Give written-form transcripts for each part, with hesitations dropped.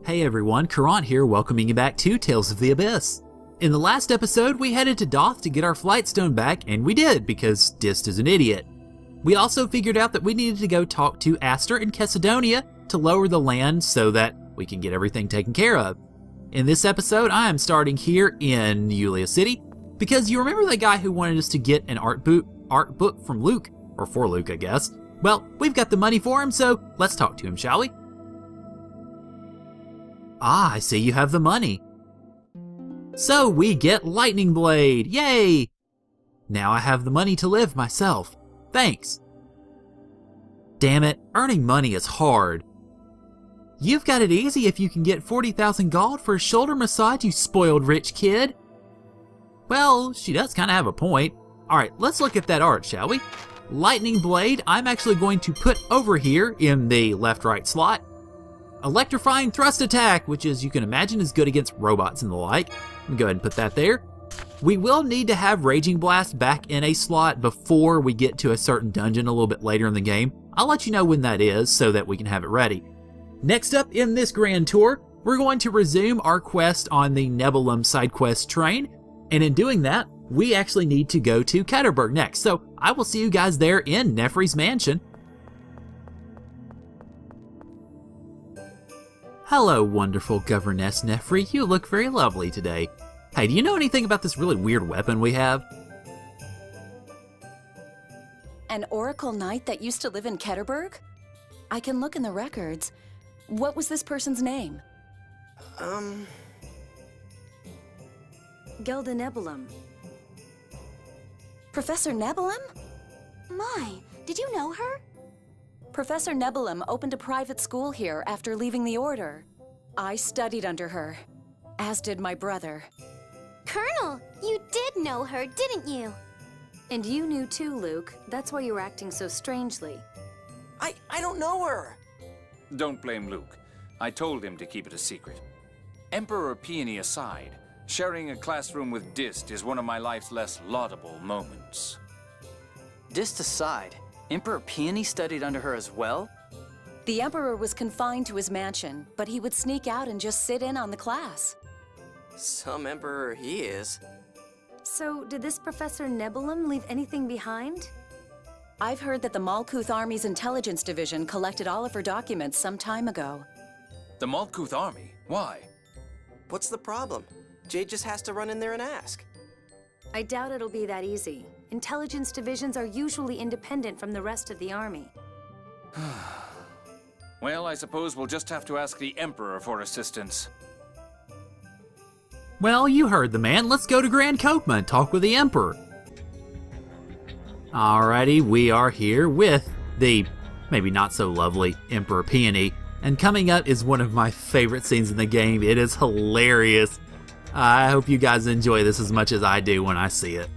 Hey everyone, Caront here, welcoming you back to Tales of the Abyss. In the last episode, we headed to Doth to get our flight stone back, and we did, because Dist is an idiot. We also figured out that we needed to go talk to Astor in Macedonia to lower the land so that we can get everything taken care of. In this episode, I am starting here in Yulia City, because you remember that guy who wanted us to get an art book from Luke, or for Luke, I guess. Well, we've got the money for him, so let's talk to him, shall we? Ah, I see you have the money. So we get Lightning Blade, yay! Now I have the money to live myself. Thanks. Damn it, earning money is hard. You've got it easy if you can get 40,000 gold for a shoulder massage, you spoiled rich kid. Well, she does kind of have a point. Alright, let's look at that art, shall we? Lightning Blade, I'm actually going to put over here in the left-right slot. Electrifying Thrust Attack, which as you can imagine is good against robots and the like. Let me go ahead and put that there. We will need to have Raging Blast back in a slot before we get to a certain dungeon a little bit later in the game. I'll let you know when that is so that we can have it ready. Next up in this grand tour, we're going to resume our quest on the Nebulum side quest train, and in doing that, we actually need to go to Ketterberg next, so I will see you guys there in Nefri's mansion. Hello, wonderful Governess Nefri, you look very lovely today. Hey, do you know anything about this really weird weapon we have? An Oracle Knight that used to live in Ketterberg? I can look in the records. What was this person's name? Gelda Nebulum. Professor Nebulum? My, did you know her? Professor Nebulum opened a private school here after leaving the Order. I studied under her, as did my brother. Colonel, you did know her, didn't you? And you knew too, Luke. That's why you were acting so strangely. I don't know her. Don't blame Luke. I told him to keep it a secret. Emperor Peony aside, sharing a classroom with Dist is one of my life's less laudable moments. Dist aside, Emperor Peony studied under her as well? The Emperor was confined to his mansion, but he would sneak out and just sit in on the class. Some emperor he is. So, did this Professor Nebulum leave anything behind? I've heard that the Malkuth Army's intelligence division collected all of her documents some time ago. The Malkuth army? Why? What's the problem? Jade just has to run in there and ask. I doubt it'll be that easy. Intelligence divisions are usually independent from the rest of the army. Well, I suppose we'll just have to ask the Emperor for assistance. Well, you heard the man. Let's go to Grand Kopma and talk with the Emperor. Alrighty, we are here with the maybe not so lovely Emperor Peony, and coming up is one of my favorite scenes in the game. It is hilarious. I hope you guys enjoy this as much as I do when I see it.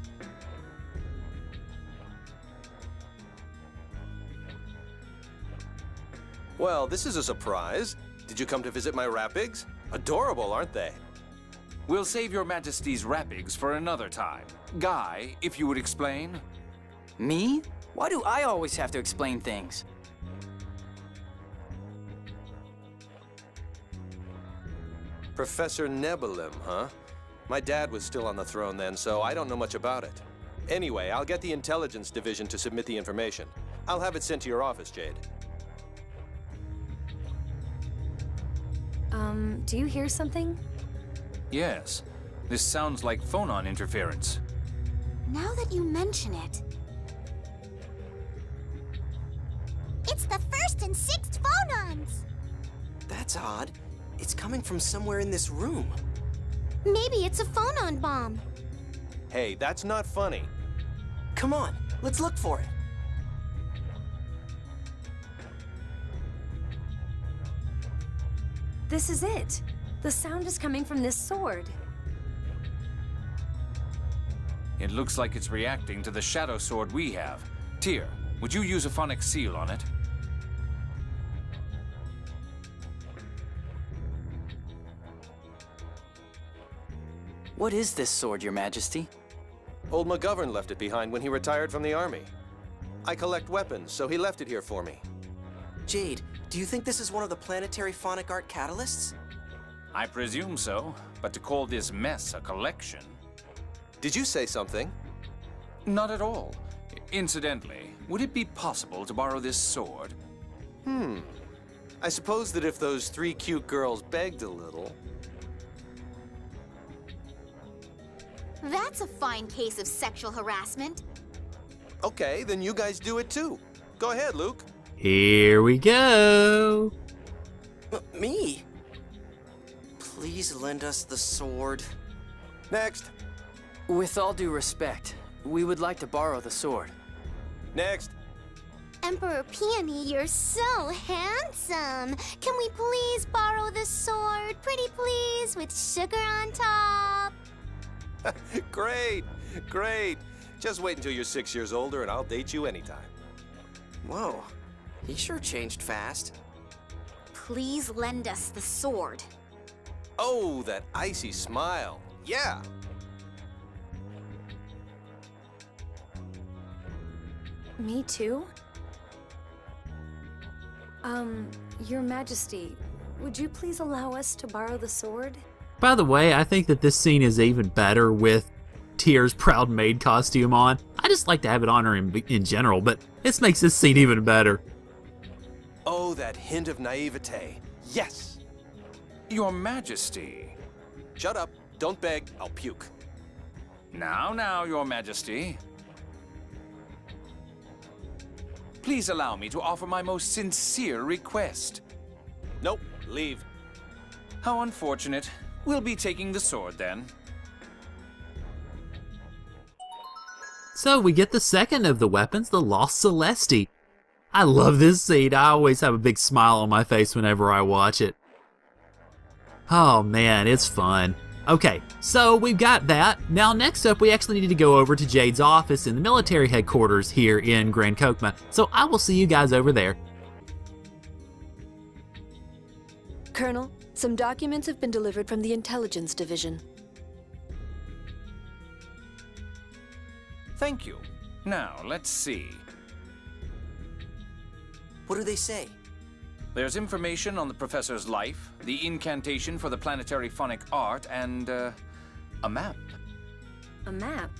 Well, this is a surprise. Did you come to visit my Rapigs? Adorable, aren't they? We'll save your Majesty's Rapigs for another time. Guy, if you would explain? Me? Why do I always have to explain things? Professor Nebulum, huh? My dad was still on the throne then, so I don't know much about it. Anyway, I'll get the intelligence division to submit the information. I'll have it sent to your office, Jade. Do you hear something? Yes. This sounds like phonon interference. Now that you mention it... It's the 1st and 6th phonons! That's odd. It's coming from somewhere in this room. Maybe it's a phonon bomb. Hey, that's not funny. Come on, let's look for it. This is it. The sound is coming from this sword. It looks like it's reacting to the shadow sword we have. Tyr, would you use a phonic seal on it? What is this sword, Your Majesty? Old McGovern left it behind when he retired from the army. I collect weapons, so he left it here for me. Jade, do you think this is one of the planetary phonic art catalysts? I presume so, but to call this mess a collection? Did you say something? Not at all. Incidentally, would it be possible to borrow this sword? I suppose that if those 3 cute girls begged a little... That's a fine case of sexual harassment. Okay, then you guys do it too. Go ahead, Luke. Here we go. Me? Please lend us the sword. Next. With all due respect, we would like to borrow the sword. Next. Emperor Peony, you're so handsome. Can we please borrow the sword? Pretty please, with sugar on top. Great, great. Just wait until you're 6 years older and I'll date you anytime. Whoa, he sure changed fast. Please lend us the sword. Oh, that icy smile. Yeah. Me too? Your Majesty, would you please allow us to borrow the sword? By the way, I think that this scene is even better with Tyr's proud maid costume on. I just like to have it on her in general, but this makes this scene even better. Oh, that hint of naivete. Yes. Your Majesty. Shut up. Don't beg. I'll puke. Now, Your Majesty. Please allow me to offer my most sincere request. Nope. Leave. How unfortunate. We'll be taking the sword then. So we get the second of the weapons, the Lost Celeste. I love this scene. I always have a big smile on my face whenever I watch it. Oh man, it's fun. Okay, so we've got that. Now next up, we actually need to go over to Jade's office in the military headquarters here in Grand Kokma. So I will see you guys over there. Colonel, some documents have been delivered from the Intelligence Division. Thank you. Now, let's see. What do they say? There's information on the professor's life, the incantation for the planetary phonic art, and, a map. A map?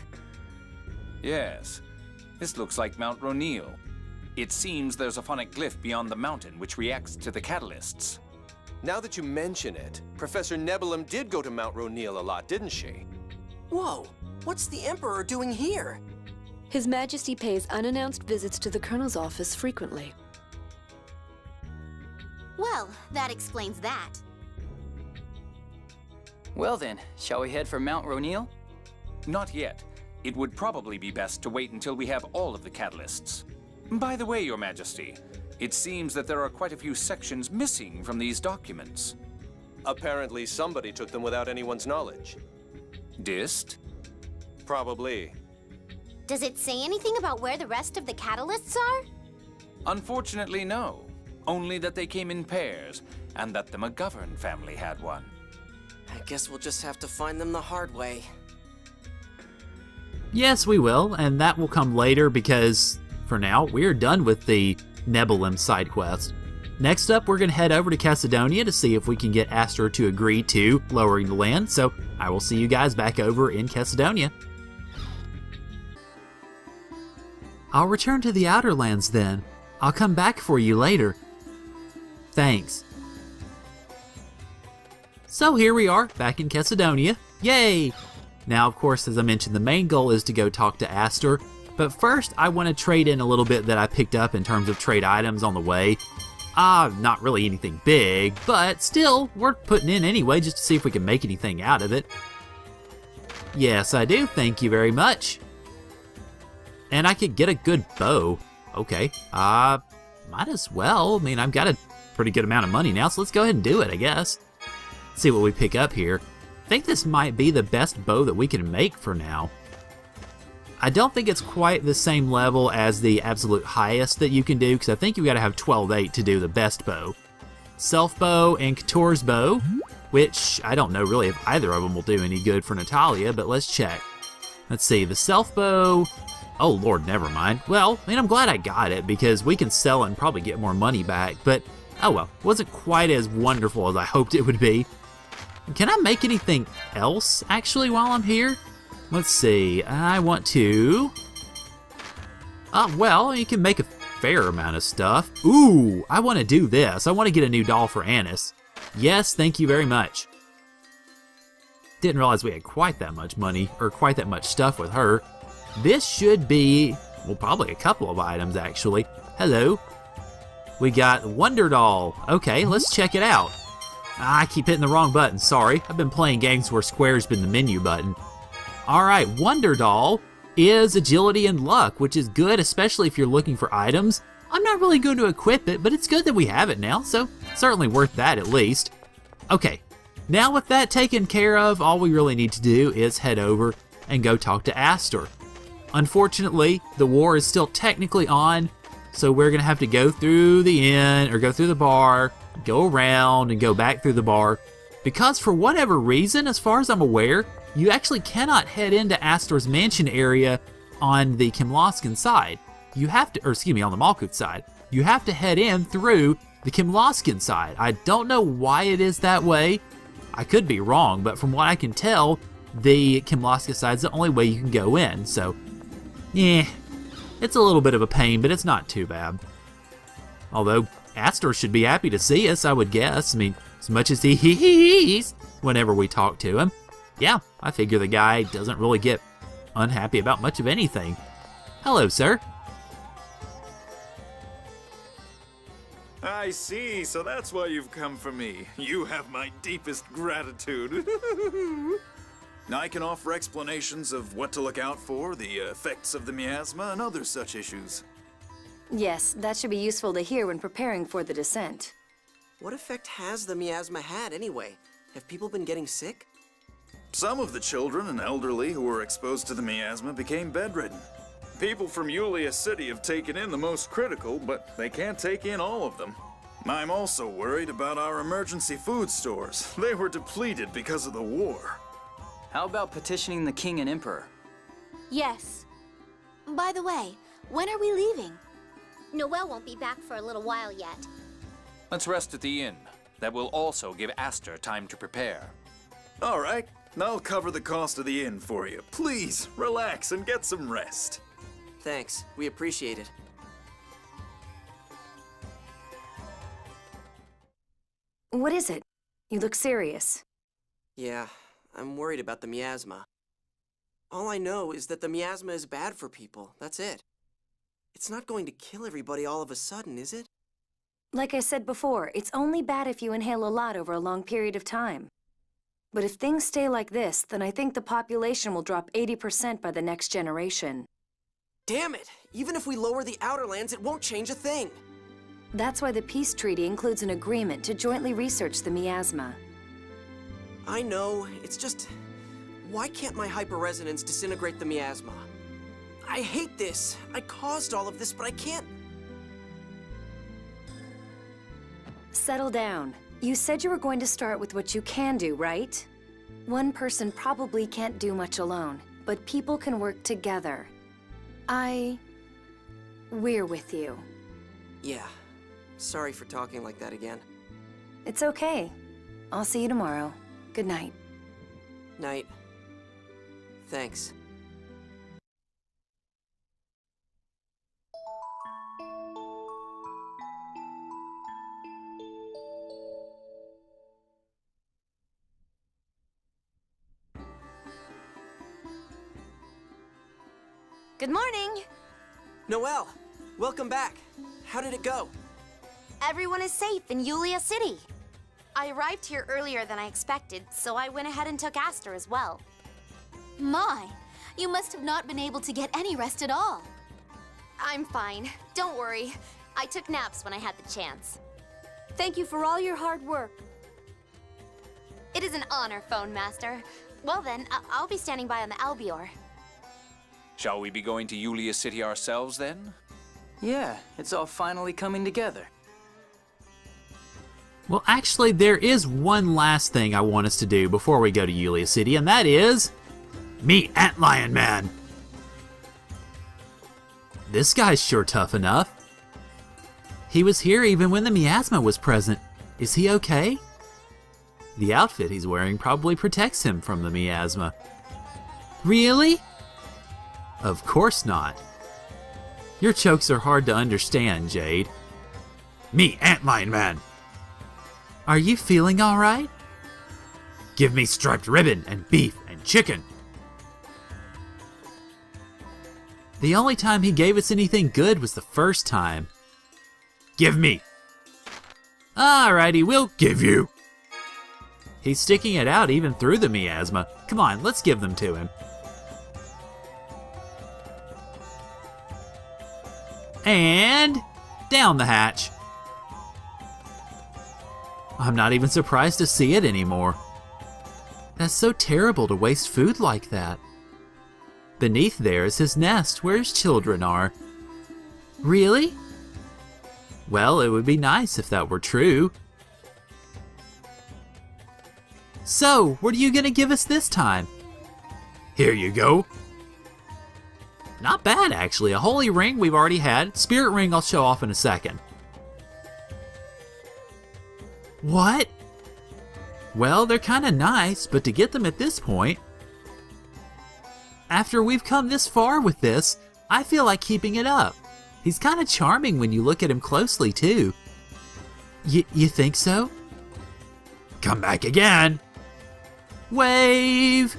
Yes. This looks like Mount Ronil. It seems there's a phonic glyph beyond the mountain which reacts to the catalysts. Now that you mention it, Professor Nebulum did go to Mount Ronil a lot, didn't she? Whoa, what's the Emperor doing here? His Majesty pays unannounced visits to the Colonel's office frequently. Well, that explains that. Well then, shall we head for Mount Ronil? Not yet. It would probably be best to wait until we have all of the catalysts. By the way, Your Majesty, it seems that there are quite a few sections missing from these documents. Apparently somebody took them without anyone's knowledge. Dist? Probably. Does it say anything about where the rest of the catalysts are? Unfortunately, no. Only that they came in pairs, and that the McGovern family had one. I guess we'll just have to find them the hard way. Yes, we will, and that will come later because, for now, we're done with the Nebulum side quest. Next up, we're going to head over to Cassidonia to see if we can get Astor to agree to lowering the land, so I will see you guys back over in Cassidonia. I'll return to the Outer Lands then. I'll come back for you later. Thanks. So here we are, back in Cassidonia. Yay! Now, of course, as I mentioned, the main goal is to go talk to Astor. But first, I want to trade in a little bit that I picked up in terms of trade items on the way. Not really anything big, but still worth putting in anyway, just to see if we can make anything out of it. Yes, I do. Thank you very much. And I could get a good bow. Okay, might as well. I mean, I've got a pretty good amount of money now, so let's go ahead and do it, I guess. Let's see what we pick up here. I think this might be the best bow that we can make for now. I don't think it's quite the same level as the absolute highest that you can do, because I think you've got to have 12-8 to do the best bow. Self bow and Couture's bow, which I don't know really if either of them will do any good for Natalia, but let's check. Let's see, the self bow. Oh Lord, never mind. Well, I mean, I'm glad I got it because we can sell it and probably get more money back, but oh well, it wasn't quite as wonderful as I hoped it would be. Can I make anything else, actually, while I'm here? Let's see. I want to... well, you can make a fair amount of stuff. Ooh, I want to do this. I want to get a new doll for Annis. Yes, thank you very much. Didn't realize we had quite that much money, or quite that much stuff with her. This should be, well, probably a couple of items, actually. Hello. We got Wonder Doll. Okay, let's check it out. I keep hitting the wrong button, sorry. I've been playing games where square's been the menu button. Alright, Wonder Doll is agility and luck, which is good, especially if you're looking for items. I'm not really going to equip it, but it's good that we have it now, so certainly worth that at least. Okay, now with that taken care of, all we really need to do is head over and go talk to Astor. Unfortunately, the war is still technically on, so we're gonna have to go through the inn, or go through the bar, go around, and go back through the bar, because for whatever reason, as far as I'm aware, you actually cannot head into Astor's mansion area on the Kimlascan side. You have to, or excuse me, on the Malkuth side. You have to head in through the Kimlascan side. I don't know why it is that way. I could be wrong, but from what I can tell, the Kimlasca side is the only way you can go in, so yeah, it's a little bit of a pain, but it's not too bad. Although, Astor should be happy to see us, I would guess. I mean, as much as he's whenever we talk to him. Yeah, I figure the guy doesn't really get unhappy about much of anything. Hello, sir. I see, so that's why you've come for me. You have my deepest gratitude. I can offer explanations of what to look out for, the effects of the miasma, and other such issues. Yes, that should be useful to hear when preparing for the descent. What effect has the miasma had anyway? Have people been getting sick? Some of the children and elderly who were exposed to the miasma became bedridden. People from Yulia City have taken in the most critical, but they can't take in all of them. I'm also worried about our emergency food stores. They were depleted because of the war. How about petitioning the king and emperor? Yes. By the way, when are we leaving? Noelle won't be back for a little while yet. Let's rest at the inn. That will also give Astor time to prepare. All right, I'll cover the cost of the inn for you. Please, relax and get some rest. Thanks, we appreciate it. What is it? You look serious. Yeah, I'm worried about the miasma. All I know is that the miasma is bad for people, that's it. It's not going to kill everybody all of a sudden, is it? Like I said before, it's only bad if you inhale a lot over a long period of time. But if things stay like this, then I think the population will drop 80% by the next generation. Damn it! Even if we lower the outer lands, it won't change a thing! That's why the peace treaty includes an agreement to jointly research the miasma. I know, it's just... Why can't my hyper-resonance disintegrate the miasma? I hate this! I caused all of this, but I can't... Settle down. You said you were going to start with what you can do, right? One person probably can't do much alone, but people can work together. We're with you. Yeah. Sorry for talking like that again. It's okay. I'll see you tomorrow. Good night. Night. Thanks. Good morning! Noelle! Welcome back! How did it go? Everyone is safe in Yulia City. I arrived here earlier than I expected, so I went ahead and took Astor as well. My, you must have not been able to get any rest at all. I'm fine. Don't worry. I took naps when I had the chance. Thank you for all your hard work. It is an honor, Phone Master. Well then, I'll be standing by on the Albior. Shall we be going to Yulia City ourselves then? Yeah, it's all finally coming together. Well, actually, there is one last thing I want us to do before we go to Yulia City, and that is... meet Antlion Man! This guy's sure tough enough. He was here even when the miasma was present. Is he okay? The outfit he's wearing probably protects him from the miasma. Really? Of course not. Your jokes are hard to understand, Jade. Me, Antlion Man. Are you feeling all right? Give me striped ribbon and beef and chicken. The only time he gave us anything good was the first time. Give me. Alrighty, we'll give you. He's sticking it out even through the miasma. Come on, let's give them to him. And down the hatch. I'm not even surprised to see it anymore. That's so terrible to waste food like that. Beneath there is his nest where his children are. Really? Well, it would be nice if that were true. So, what are you gonna give us this time? Here you go. Not bad, actually. A holy ring we've already had. Spirit ring I'll show off in a second. What? Well, they're kinda nice, but to get them at this point... After we've come this far with this, I feel like keeping it up. He's kinda charming when you look at him closely, too. You think so? Come back again! Wave!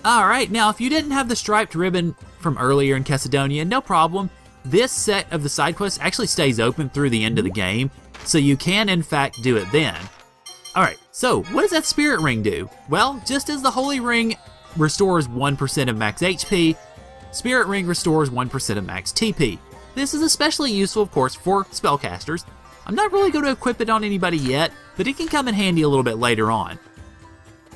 Alright, now if you didn't have the striped ribbon from earlier in Cassidonia, no problem. This set of the side quests actually stays open through the end of the game, so you can in fact do it then. Alright, so what does that spirit ring do? Well, just as the holy ring restores 1% of max HP, spirit ring restores 1% of max TP. This is especially useful, of course, for spellcasters. I'm not really going to equip it on anybody yet, but it can come in handy a little bit later on.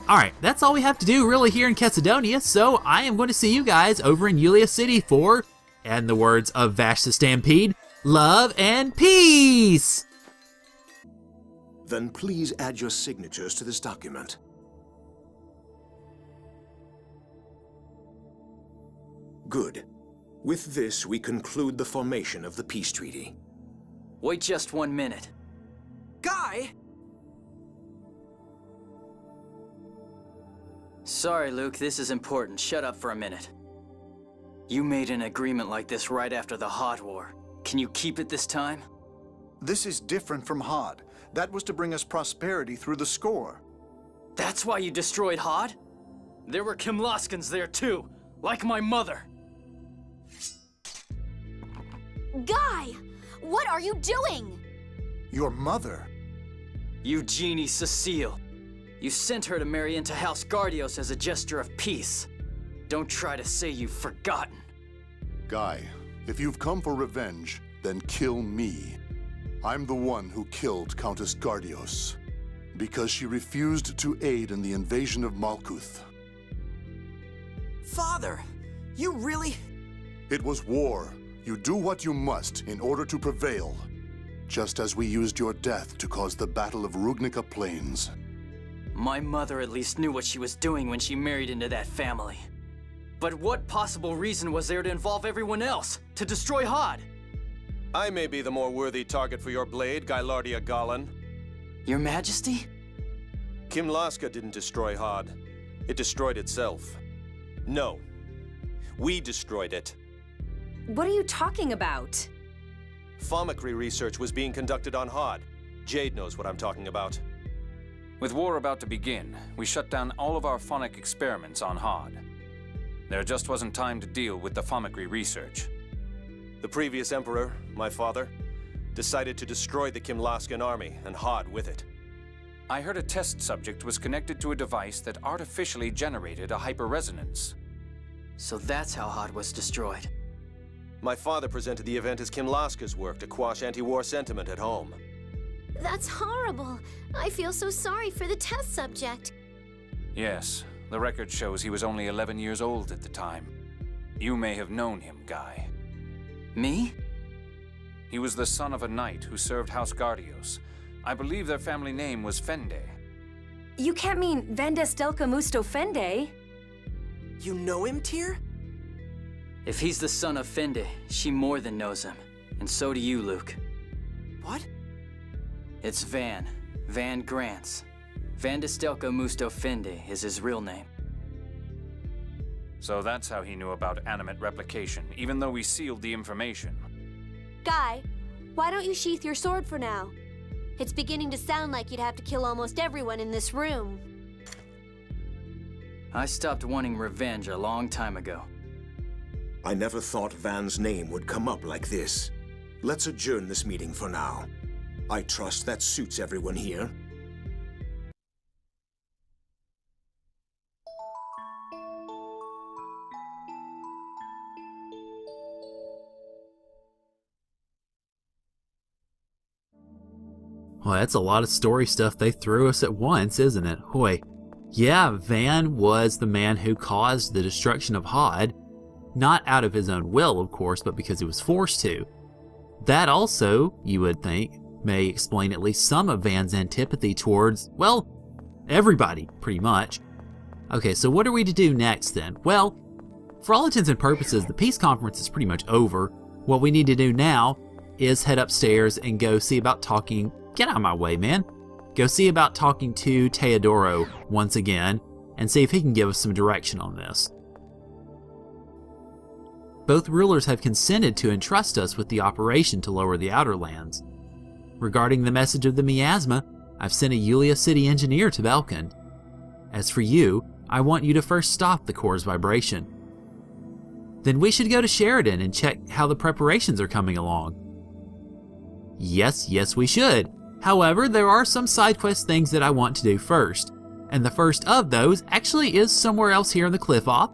Alright, that's all we have to do really here in Cassidonia, so I am going to see you guys over in Yulia City for, and the words of Vash the Stampede, love and peace! Then please add your signatures to this document. Good. With this, we conclude the formation of the peace treaty. Wait just 1 minute. Guy! Sorry, Luke, this is important. Shut up for a minute. You made an agreement like this right after the Hod War. Can you keep it this time? This is different from Hod. That was to bring us prosperity through the score. That's why you destroyed Hod? There were Kimlascans there too, like my mother. Guy! What are you doing? Your mother? Eugenie Cecile. You sent her to marry into House Gardios as a gesture of peace. Don't try to say you've forgotten. Guy, if you've come for revenge, then kill me. I'm the one who killed Countess Gardios, because she refused to aid in the invasion of Malkuth. Father, you really... It was war. You do what you must in order to prevail. Just as we used your death to cause the Battle of Rugnica Plains. My mother at least knew what she was doing when she married into that family. But what possible reason was there to involve everyone else? To destroy Hod? I may be the more worthy target for your blade, Gylardia Golan. Your Majesty? Kimlasca didn't destroy Hod. It destroyed itself. No. We destroyed it. What are you talking about? Fomicry research was being conducted on Hod. Jade knows what I'm talking about. With war about to begin, we shut down all of our phonic experiments on Hod. There just wasn't time to deal with the Fomicry research. The previous emperor, my father, decided to destroy the Kimlascan army and Hod with it. I heard a test subject was connected to a device that artificially generated a hyperresonance. So that's how Hod was destroyed. My father presented the event as Kimlasca's work to quash anti-war sentiment at home. That's horrible. I feel so sorry for the test subject. Yes, the record shows he was only 11 years old at the time. You may have known him, Guy. Me? He was the son of a knight who served House Gardios. I believe their family name was Fende. You can't mean Vendes Delca Musto Fende. You know him, Tyr? If he's the son of Fende, she more than knows him. And so do you, Luke. What? It's Van. Van Grants. Van de Stelco Musto Finde is his real name. So that's how he knew about animate replication, even though we sealed the information. Guy, why don't you sheath your sword for now? It's beginning to sound like you'd have to kill almost everyone in this room. I stopped wanting revenge a long time ago. I never thought Van's name would come up like this. Let's adjourn this meeting for now. I trust that suits everyone here. Well, that's a lot of story stuff they threw us at once, isn't it? Hoy. Yeah, Van was the man who caused the destruction of Hod. Not out of his own will, of course, but because he was forced to. That also, you would think, may explain at least some of Van's antipathy towards, well, everybody, pretty much. Okay, so what are we to do next then? Well, for all intents and purposes, the peace conference is pretty much over. What we need to do now is head upstairs and go see about talking. Get out of my way, man. Go see about talking to Teodoro once again and see if he can give us some direction on this. Both rulers have consented to entrust us with the operation to lower the Outer Lands. Regarding the message of the miasma, I've sent a Yulia City engineer to Belkin. As for you, I want you to first stop the core's vibration. Then we should go to Sheridan and check how the preparations are coming along. Yes, we should. However, there are some side quest things that I want to do first. And the first of those actually is somewhere else here in the cliff off.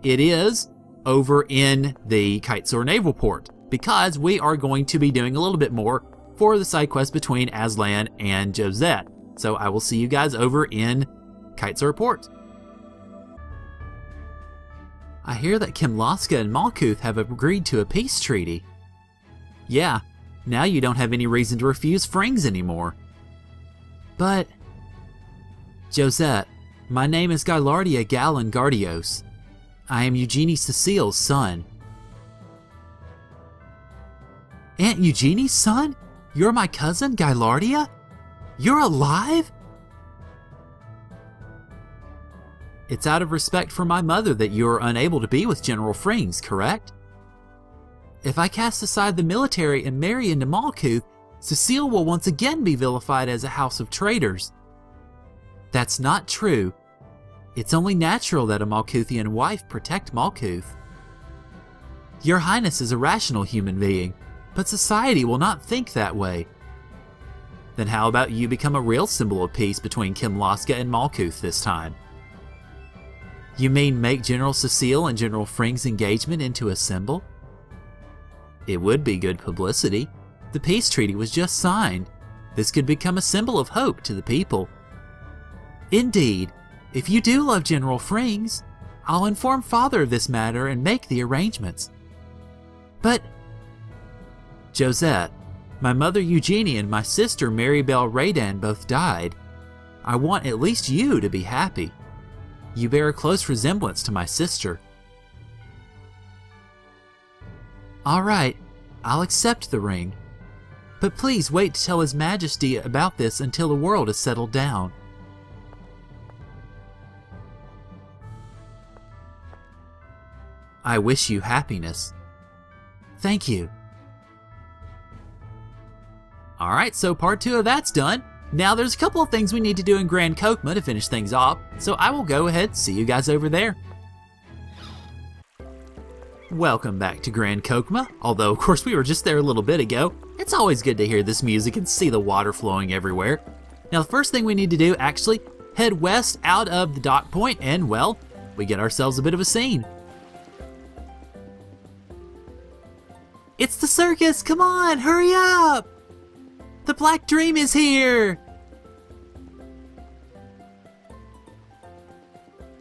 It is over in the Kitesaur Naval Port, because we are going to be doing a little bit more for the side quest between Aslan and Josette. So I will see you guys over in Kitesaur Port. I hear that Kimlasca and Malkuth have agreed to a peace treaty. Yeah, now you don't have any reason to refuse Frings anymore. But... Josette, my name is Gylardia Gallon Gardios. I am Eugenie Cecile's son. Aunt Eugenie's son? You're my cousin, Gylardia? You're alive? It's out of respect for my mother that you are unable to be with General Frings, correct? If I cast aside the military and marry into Malkuth, Cecile will once again be vilified as a house of traitors. That's not true. It's only natural that a Malkuthian wife protect Malkuth. Your Highness is a rational human being, but society will not think that way. Then how about you become a real symbol of peace between Kimlasca and Malkuth this time? You mean make General Cecile and General Frings' engagement into a symbol? It would be good publicity. The peace treaty was just signed. This could become a symbol of hope to the people. Indeed, if you do love General Frings, I'll inform Father of this matter and make the arrangements. But, Josette, my mother Eugenie and my sister Maribel Raydan both died. I want at least you to be happy. You bear a close resemblance to my sister. All right, I'll accept the ring. But please wait to tell His Majesty about this until the world is settled down. I wish you happiness. Thank you. Alright, so part 2 of that's done. Now there's a couple of things we need to do in Grand Kokma to finish things off, so I will go ahead and see you guys over there. Welcome back to Grand Kokma, although of course we were just there a little bit ago. It's always good to hear this music and see the water flowing everywhere. Now the first thing we need to do, actually, head west out of the dock point and, well, we get ourselves a bit of a scene. It's the circus! Come on, hurry up! The Black Dream is here!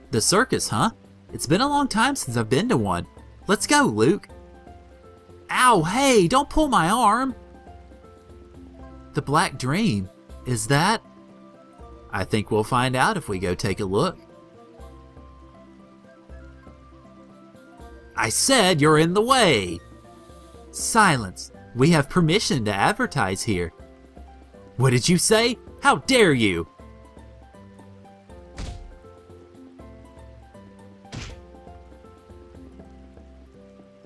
The circus, huh? It's been a long time since I've been to one. Let's go, Luke. Ow, hey, don't pull my arm! The Black Dream, is that? I think we'll find out if we go take a look. I said you're in the way! Silence. We have permission to advertise here. What did you say? How dare you?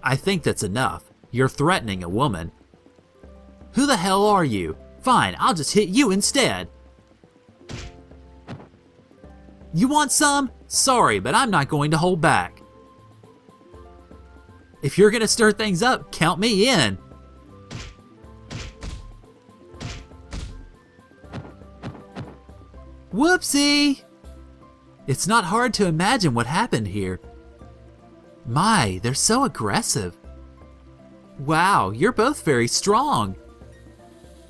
I think that's enough. You're threatening a woman. Who the hell are you? Fine, I'll just hit you instead. You want some? Sorry, but I'm not going to hold back. If you're gonna stir things up, count me in. Whoopsie! It's not hard to imagine what happened here. My, they're so aggressive. Wow, you're both very strong.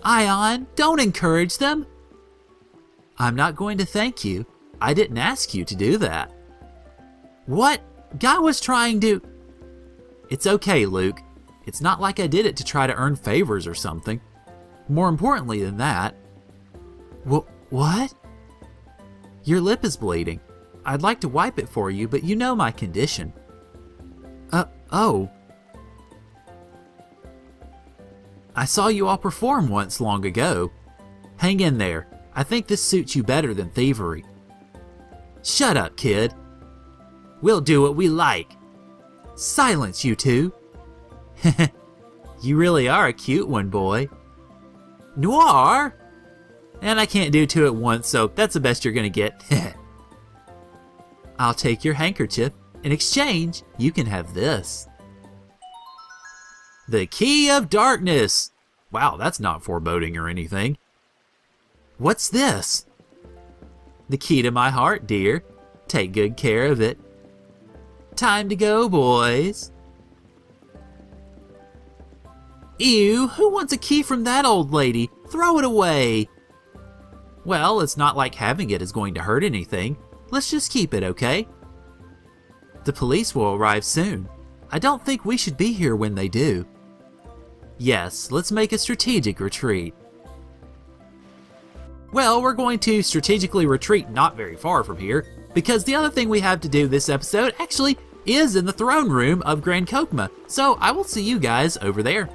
Ion, don't encourage them. I'm not going to thank you. I didn't ask you to do that. What? Guy was trying to... It's okay, Luke. It's not like I did it to try to earn favors or something. More importantly than that... What? Your lip is bleeding. I'd like to wipe it for you, but you know my condition. Oh. I saw you all perform once long ago. Hang in there. I think this suits you better than thievery. Shut up, kid. We'll do what we like. Silence, you two. You really are a cute one, boy. Noir? And I can't do two at once, so that's the best you're gonna get. I'll take your handkerchief. In exchange, you can have this. The Key of Darkness. Wow, that's not foreboding or anything. What's this? The key to my heart, dear. Take good care of it. Time to go, boys. Ew, who wants a key from that old lady? Throw it away. Well, it's not like having it is going to hurt anything. Let's just keep it, okay? The police will arrive soon. I don't think we should be here when they do. Yes, let's make a strategic retreat. Well, we're going to strategically retreat not very far from here, because the other thing we have to do this episode actually is in the throne room of Grand Kokma, so I will see you guys over there.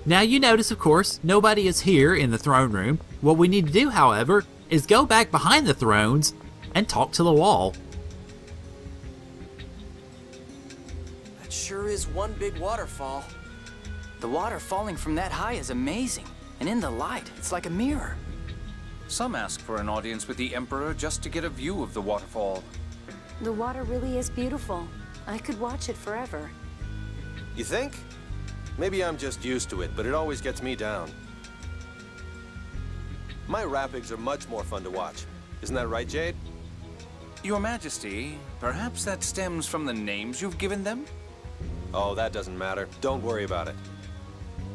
Now you notice, of course, nobody is here in the throne room. What we need to do, however, is go back behind the thrones and talk to the wall. That sure is one big waterfall. The water falling from that high is amazing, and in the light, it's like a mirror. Some ask for an audience with the Emperor just to get a view of the waterfall. The water really is beautiful. I could watch it forever. You think? Maybe I'm just used to it, but it always gets me down. My rapids are much more fun to watch. Isn't that right, Jade? Your Majesty, perhaps that stems from the names you've given them? Oh, that doesn't matter. Don't worry about it.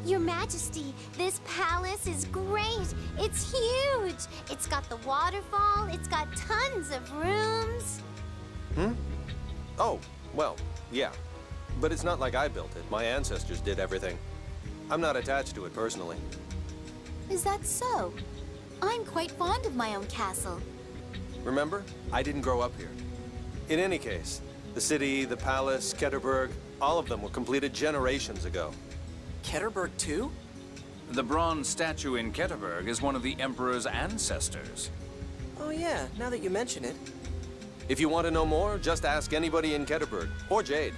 Your Majesty, this palace is great. It's huge. It's got the waterfall. It's got tons of rooms. Oh, well, yeah. But it's not like I built it. My ancestors did everything. I'm not attached to it personally. Is that so? I'm quite fond of my own castle. Remember? I didn't grow up here. In any case, the city, the palace, Ketterberg, all of them were completed generations ago. Ketterberg too? The bronze statue in Ketterberg is one of the Emperor's ancestors. Oh yeah, now that you mention it. If you want to know more, just ask anybody in Ketterberg, or Jade.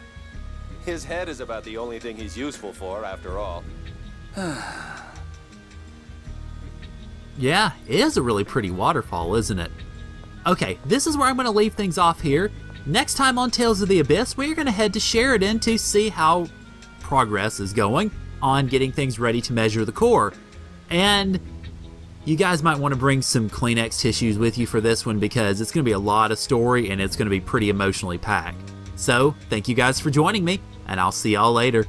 His head is about the only thing he's useful for, after all. Yeah, it is a really pretty waterfall, isn't it? Okay, this is where I'm going to leave things off here. Next time on Tales of the Abyss, we're going to head to Sheridan to see how progress is going on getting things ready to measure the core. And you guys might want to bring some Kleenex tissues with you for this one, because it's going to be a lot of story and it's going to be pretty emotionally packed. So, thank you guys for joining me, and I'll see y'all later.